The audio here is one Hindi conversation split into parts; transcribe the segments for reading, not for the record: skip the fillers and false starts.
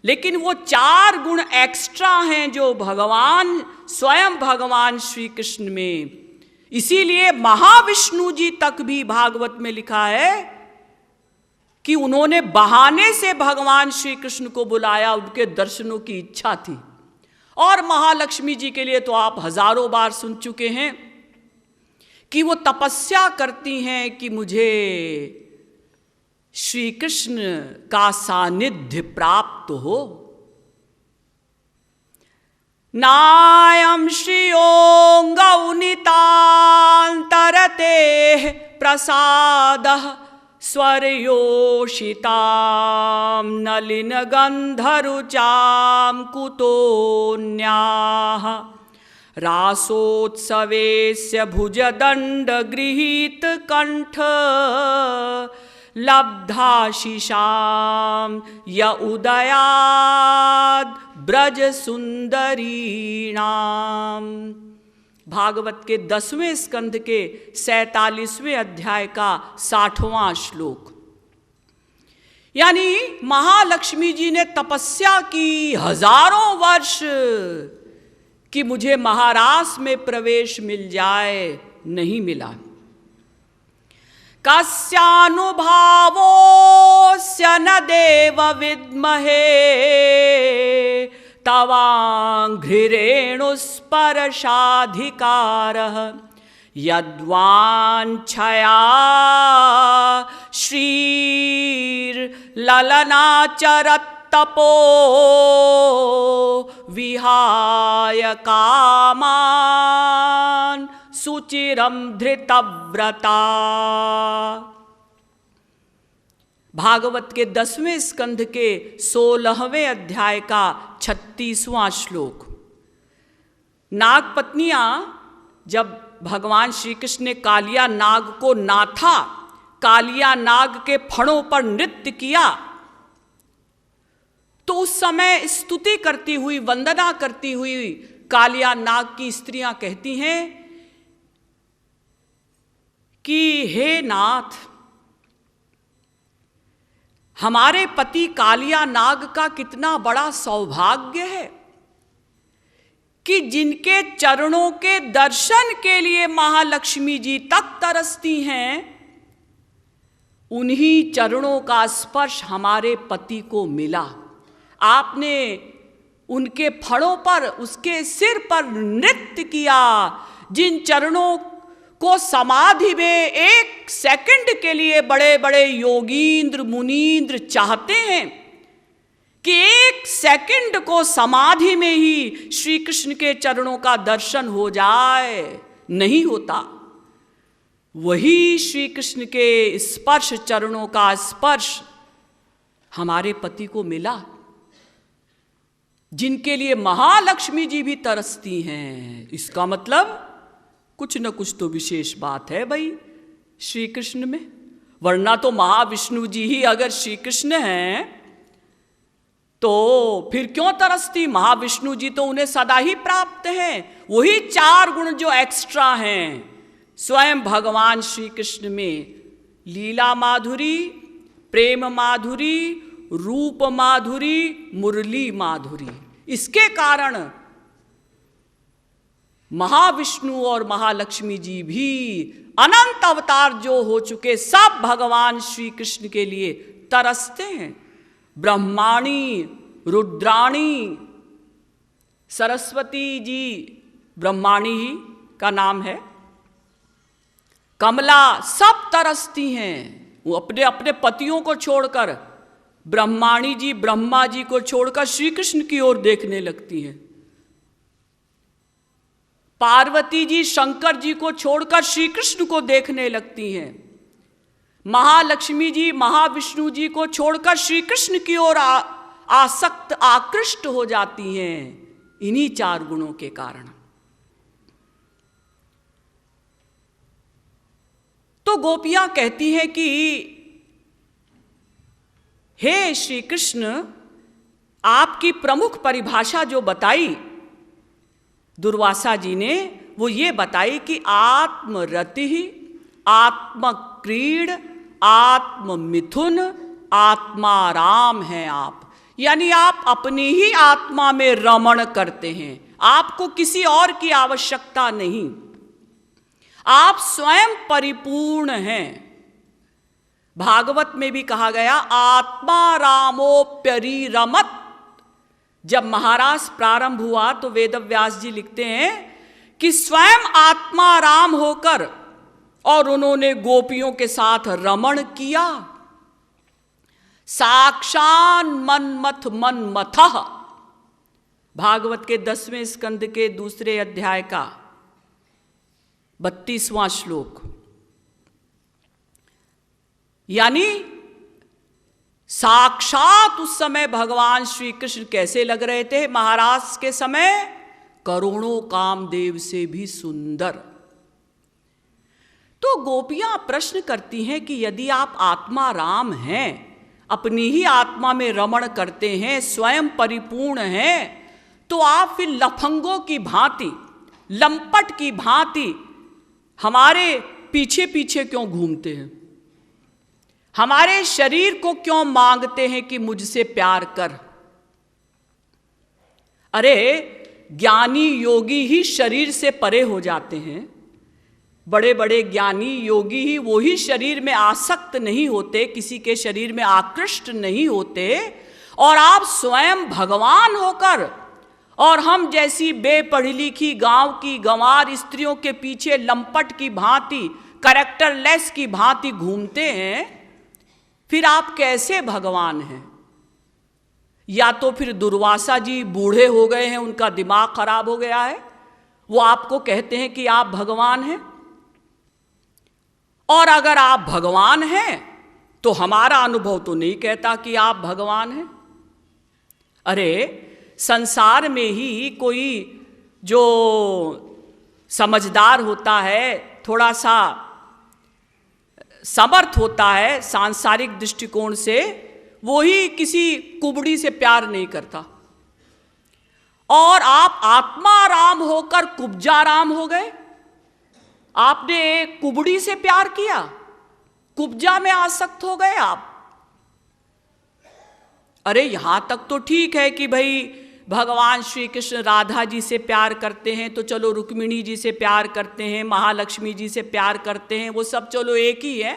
लेकिन वो 4 गुण एक्स्ट्रा हैं जो भगवान स्वयं भगवान श्री कृष्ण में। इसीलिए महाविष्णु जी तक भी भागवत में लिखा है कि उन्होंने बहाने से भगवान श्री कृष्ण को बुलाया, उनके दर्शनों की इच्छा थी। और महालक्ष्मी जी के लिए तो आप हजारों बार सुन चुके हैं कि वो तपस्या करती हैं कि मुझे श्री कृष्ण का सानिध्य प्राप्त हो। नायं श्रियों गौनितांतरते प्रसादः स्वरयोषितां नलिन गंधरुचां कुतोन्याः रासोत्सवेस्य भुजदंड गृहीत कंठ लब्धाशिषां य उदयाद ब्रज सुंदरीणाम। भागवत के 10वें स्कंध के 47वें अध्याय का 60वां श्लोक। यानी महालक्ष्मी जी ने तपस्या की हजारों वर्ष कि मुझे महारास में प्रवेश मिल जाए, नहीं मिला। कस्यानुभावोऽस्य न देव विद्महे तवाङ्घ्रिरेणुस्पर्शाधिकारः यद्वाञ्छया श्रीर्ललनाचरत्तपो विहाय कामान् सुचिरं धृतव्रता। भागवत के 10वें स्कंध के 16वें अध्याय का 36वां श्लोक। नाग पत्नियां जब भगवान श्री कृष्ण ने कालिया नाग को नाथा, कालिया नाग के फणों पर नृत्य किया, तो उस समय स्तुति करती हुई, वंदना करती हुई कालिया नाग की स्त्रियां कहती हैं कि हे नाथ, हमारे पति कालिया नाग का कितना बड़ा सौभाग्य है कि जिनके चरणों के दर्शन के लिए महालक्ष्मी जी तक तरसती हैं, उन्हीं चरणों का स्पर्श हमारे पति को मिला। आपने उनके फणों पर, उसके सिर पर नृत्य किया। जिन चरणों को समाधि में 1 सेकंड के लिए बड़े बड़े योगींद्र मुनींद्र चाहते हैं कि 1 सेकंड को समाधि में ही श्री कृष्ण के चरणों का दर्शन हो जाए, नहीं होता। वही श्री कृष्ण के स्पर्श, चरणों का स्पर्श हमारे पति को मिला, जिनके लिए महालक्ष्मी जी भी तरसती हैं। इसका मतलब कुछ न कुछ तो विशेष बात है भाई श्री कृष्ण में, वरना तो महाविष्णु जी ही अगर श्री कृष्ण हैं तो फिर क्यों तरसती। महाविष्णु जी तो उन्हें सदा ही प्राप्त हैं। वही 4 गुण जो एक्स्ट्रा हैं स्वयं भगवान श्री कृष्ण में, लीला माधुरी, प्रेम माधुरी, रूप माधुरी, मुरली माधुरी। इसके कारण महाविष्णु और महालक्ष्मी जी भी अनंत अवतार जो हो चुके, सब भगवान श्री कृष्ण के लिए तरसते हैं। ब्रह्माणी, रुद्राणी, सरस्वती जी ब्रह्माणी ही का नाम है, कमला, सब तरसती हैं। वो अपने अपने पतियों को छोड़कर, ब्रह्माणी जी ब्रह्मा जी को छोड़कर श्री कृष्ण की ओर देखने लगती हैं। पार्वती जी शंकर जी को छोड़कर श्री कृष्ण को देखने लगती हैं। महालक्ष्मी जी महाविष्णु जी को छोड़कर श्री कृष्ण की ओर आसक्त, आकृष्ट हो जाती हैं, इन्हीं 4 गुणों के कारण। तो गोपियां कहती हैं कि हे श्री कृष्ण, आपकी प्रमुख परिभाषा जो बताई दुर्वासा जी ने, वो ये बताई कि आत्मरति, आत्मक्रीड, आत्ममिथुन, आत्माराम हैं आप। यानी आप अपनी ही आत्मा में रमण करते हैं, आपको किसी और की आवश्यकता नहीं, आप स्वयं परिपूर्ण हैं। भागवत में भी कहा गया आत्मा रामोप्यरिरमत। जब महारास प्रारंभ हुआ तो वेदव्यास जी लिखते हैं कि स्वयं आत्मा राम होकर और उन्होंने गोपियों के साथ रमण किया। साक्षान मन्मथ मन्मथः, भागवत के 10वें स्कंद के 2 अध्याय का 32वां श्लोक। यानी साक्षात उस समय भगवान श्री कृष्ण कैसे लग रहे थे महाराज के समय? करोड़ों कामदेव से भी सुंदर। तो गोपियां प्रश्न करती हैं कि यदि आप आत्मा राम हैं, अपनी ही आत्मा में रमण करते हैं, स्वयं परिपूर्ण हैं, तो आप फिर लफंगों की भांति, लंपट की भांति हमारे पीछे पीछे क्यों घूमते हैं? हमारे शरीर को क्यों मांगते हैं कि मुझसे प्यार कर? अरे ज्ञानी योगी ही शरीर से परे हो जाते हैं, बड़े बड़े ज्ञानी योगी ही वो ही शरीर में आसक्त नहीं होते, किसी के शरीर में आकृष्ट नहीं होते, और आप स्वयं भगवान होकर और हम जैसी बेपढ़ी लिखी गांव की गंवार स्त्रियों के पीछे लंपट की भांति, कैरेक्टरलेस की भांति घूमते हैं। फिर आप कैसे भगवान हैं? या तो फिर दुर्वासा जी बूढ़े हो गए हैं, उनका दिमाग खराब हो गया है, वो आपको कहते हैं कि आप भगवान हैं। और अगर आप भगवान हैं तो हमारा अनुभव तो नहीं कहता कि आप भगवान हैं। अरे संसार में ही कोई जो समझदार होता है, थोड़ा सा समर्थ होता है सांसारिक दृष्टिकोण से, वो ही किसी कुबड़ी से प्यार नहीं करता। और आप आत्मा राम होकर कुब्जा राम हो गए। आपने कुबड़ी से प्यार किया, कुब्जा में आसक्त हो गए आप। अरे यहां तक तो ठीक है कि भाई भगवान श्री कृष्ण राधा जी से प्यार करते हैं, तो चलो रुक्मिणी जी से प्यार करते हैं, महालक्ष्मी जी से प्यार करते हैं, वो सब चलो एक ही है,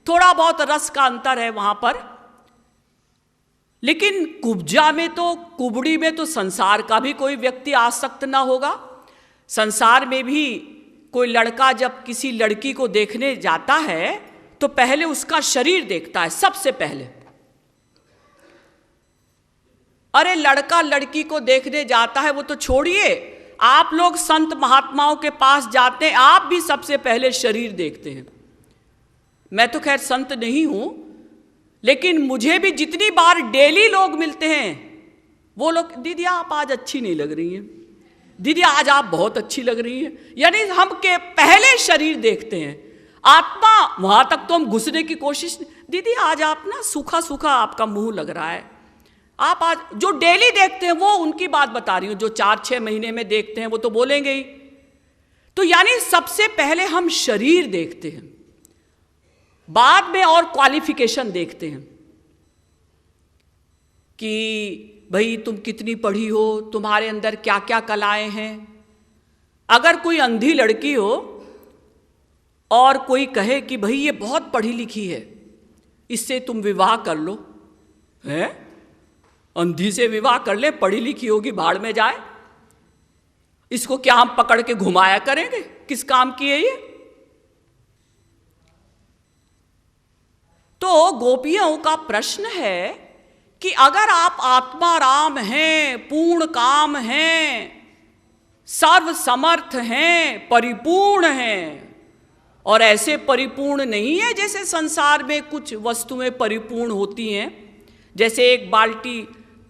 थोड़ा बहुत रस का अंतर है वहां पर। लेकिन कुब्जा में तो, कुबड़ी में तो संसार का भी कोई व्यक्ति आसक्त ना होगा। संसार में भी कोई लड़का जब किसी लड़की को देखने जाता है तो पहले उसका शरीर देखता है, सबसे पहले। अरे लड़का लड़की को देखने जाता है वो तो छोड़िए, आप लोग संत महात्माओं के पास जाते हैं, आप भी सबसे पहले शरीर देखते हैं। मैं तो खैर संत नहीं हूं, लेकिन मुझे भी जितनी बार डेली लोग मिलते हैं, वो लोग, दीदी आप आज अच्छी नहीं लग रही हैं, दीदी आज आप बहुत अच्छी लग रही हैं। यानी हम के पहले शरीर देखते हैं, आत्मा वहां तक तो हम घुसने की कोशिश, दीदी आज आप ना सूखा सूखा आपका मुंह लग रहा है, आप आज, जो डेली देखते हैं वो उनकी बात बता रही हूं, जो 4-6 महीने में देखते हैं वो तो बोलेंगे ही। तो यानी सबसे पहले हम शरीर देखते हैं, बाद में और क्वालिफिकेशन देखते हैं कि भाई तुम कितनी पढ़ी हो, तुम्हारे अंदर क्या क्या कलाएं हैं। अगर कोई अंधी लड़की हो और कोई कहे कि भाई ये बहुत पढ़ी लिखी है, इससे तुम विवाह कर लो, है अंधी से विवाह कर ले, पढ़ी लिखी होगी भाड़ में जाए, इसको क्या हम पकड़ के घुमाया करेंगे? किस काम की है ये? तो गोपियों का प्रश्न है कि अगर आप आत्मा राम हैं, पूर्ण काम हैं, सर्व समर्थ हैं, परिपूर्ण हैं, और ऐसे परिपूर्ण नहीं है जैसे संसार में कुछ वस्तुएं परिपूर्ण होती हैं। जैसे एक बाल्टी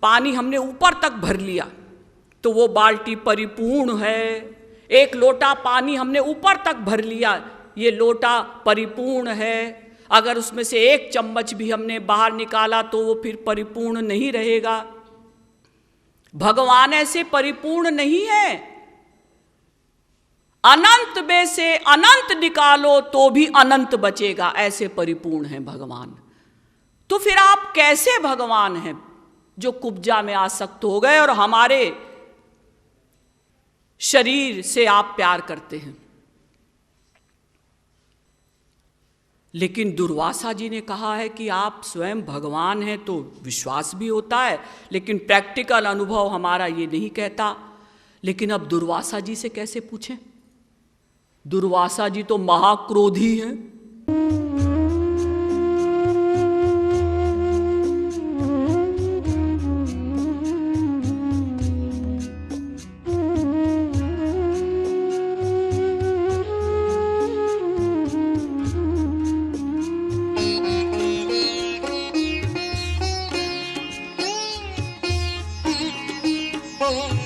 पानी हमने ऊपर तक भर लिया तो वो बाल्टी परिपूर्ण है, एक लोटा पानी हमने ऊपर तक भर लिया, ये लोटा परिपूर्ण है। अगर उसमें से एक चम्मच भी हमने बाहर निकाला तो वो फिर परिपूर्ण नहीं रहेगा। भगवान ऐसे परिपूर्ण नहीं है, अनंत में से अनंत निकालो तो भी अनंत बचेगा, ऐसे परिपूर्ण है भगवान। तो फिर आप कैसे भगवान हैं? जो कुब्जा में आसक्त हो गए और हमारे शरीर से आप प्यार करते हैं। लेकिन दुर्वासा जी ने कहा है कि आप स्वयं भगवान हैं, तो विश्वास भी होता है, लेकिन प्रैक्टिकल अनुभव हमारा ये नहीं कहता। लेकिन अब दुर्वासा जी से कैसे पूछें? दुर्वासा जी तो महाक्रोधी हैं। Oh